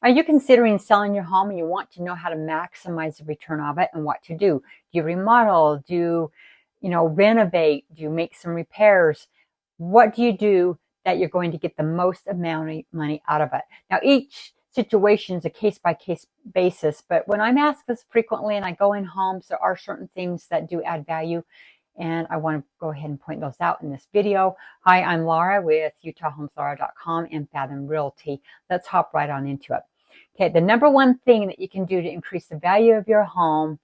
Are you considering selling your home and you want to know how to maximize the return of it and what to do? Do you remodel? Do you renovate? Do you make some repairs? What do you do that you're going to get the most amount of money out of it? Now, each situation is a case-by-case basis, but when I'm asked this frequently and I go in homes, there are certain things that do add value, and I want to go ahead and point those out in this video. Hi, I'm Laura with UtahHomesLaura.com and Fathom Realty. Let's hop right on into it. Okay, the number one thing that you can do to increase the value of your home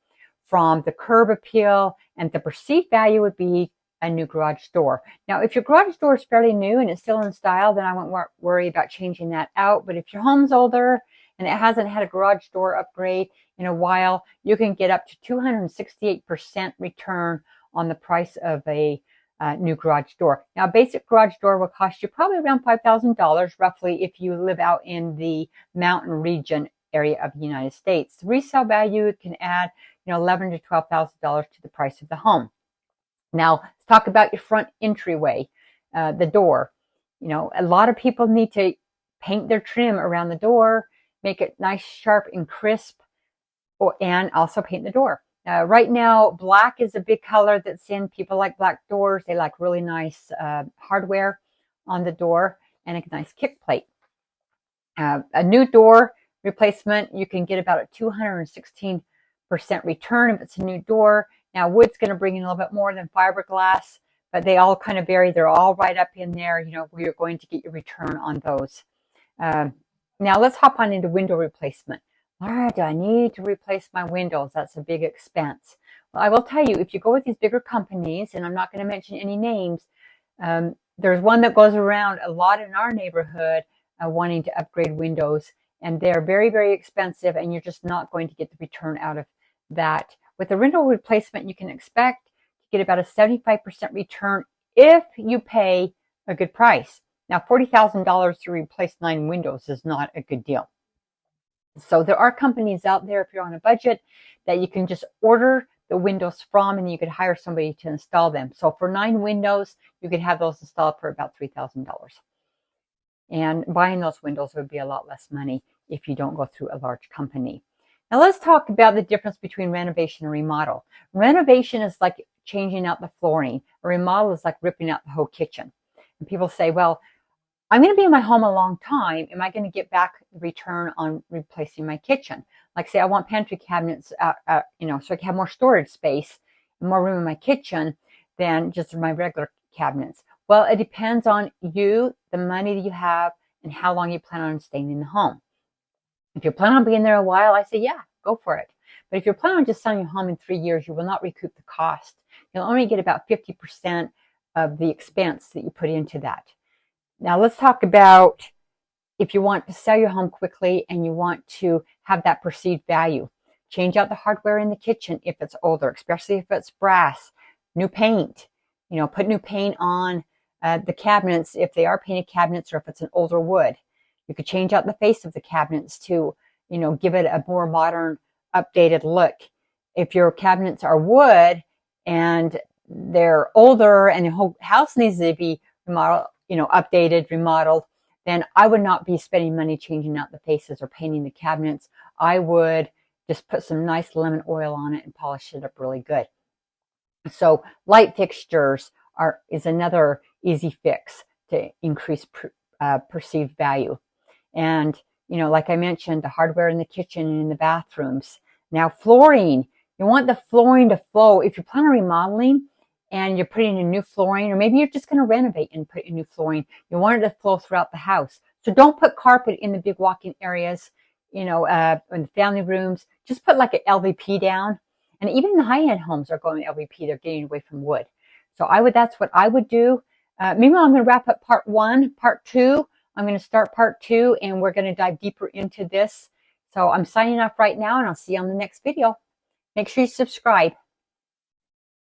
from the curb appeal and the perceived value would be a new garage door. Now, if your garage door is fairly new and it's still in style, then I won't worry about changing that out. But if your home's older and it hasn't had a garage door upgrade in a while, you can get up to 268% return on the price of a new garage door. Now, a basic garage door will cost you probably around $5,000 roughly if you live out in the mountain region area of the United States. The resale value can add $11,000 to $12,000 to the price of the home. Now, let's talk about your front entryway, the door. A lot of people need to paint their trim around the door, make it nice, sharp, and crisp, and also paint the door. Right now, black is a big color that's in. People like black doors. They like really nice hardware on the door and a nice kick plate. A new door replacement, you can get about a 216% return if it's a new door. Now, wood's going to bring in a little bit more than fiberglass, but they all kind of vary. They're all right up in there, where you're going to get your return on those. Now, let's hop on into window replacement. Laura, do I need to replace my windows? That's a big expense. Well, I will tell you, if you go with these bigger companies, and I'm not going to mention any names, there's one that goes around a lot in our neighborhood wanting to upgrade windows, and they're very, very expensive, and you're just not going to get the return out of that. With the window replacement, you can expect to get about a 75% return if you pay a good price. Now, $40,000 to replace 9 windows is not a good deal. So there are companies out there, if you're on a budget, that you can just order the windows from, and you could hire somebody to install them. So for 9 windows, you could have those installed for about $3,000. And buying those windows would be a lot less money if you don't go through a large company. Now let's talk about the difference between renovation and remodel. Renovation is like changing out the flooring. A remodel is like ripping out the whole kitchen. And people say, well, I'm going to be in my home a long time. Am I going to get back the return on replacing my kitchen? Like say I want pantry cabinets, so I can have more storage space, more room in my kitchen than just my regular cabinets. Well, it depends on you, the money that you have, and how long you plan on staying in the home. If you plan on being there a while, I say, yeah, go for it. But if you're planning on just selling your home in 3 years, you will not recoup the cost. You'll only get about 50% of the expense that you put into that. Now let's talk about if you want to sell your home quickly and you want to have that perceived value. Change out the hardware in the kitchen if it's older, especially if it's brass. New paint. Put new paint on the cabinets if they are painted cabinets or if it's an older wood. You could change out the face of the cabinets to, give it a more modern, updated look. If your cabinets are wood and they're older and the whole house needs to be remodeled, updated, remodeled, then I would not be spending money changing out the faces or painting the cabinets. I would just put some nice lemon oil on it and polish it up really good. So light fixtures is another easy fix to increase perceived value. And, like I mentioned, the hardware in the kitchen and in the bathrooms. Now, flooring. You want the flooring to flow. If you plan on remodeling and you're putting in new flooring, or maybe you're just going to renovate and put in new flooring, you want it to flow throughout the house. So don't put carpet in the big walk-in areas, in the family rooms. Just put like an LVP down. And even the high-end homes are going LVP. They're getting away from wood. So that's what I would do. Meanwhile, I'm going to wrap up part 1. Part 2, I'm going to start part 2, and we're going to dive deeper into this. So I'm signing off right now, and I'll see you on the next video. Make sure you subscribe.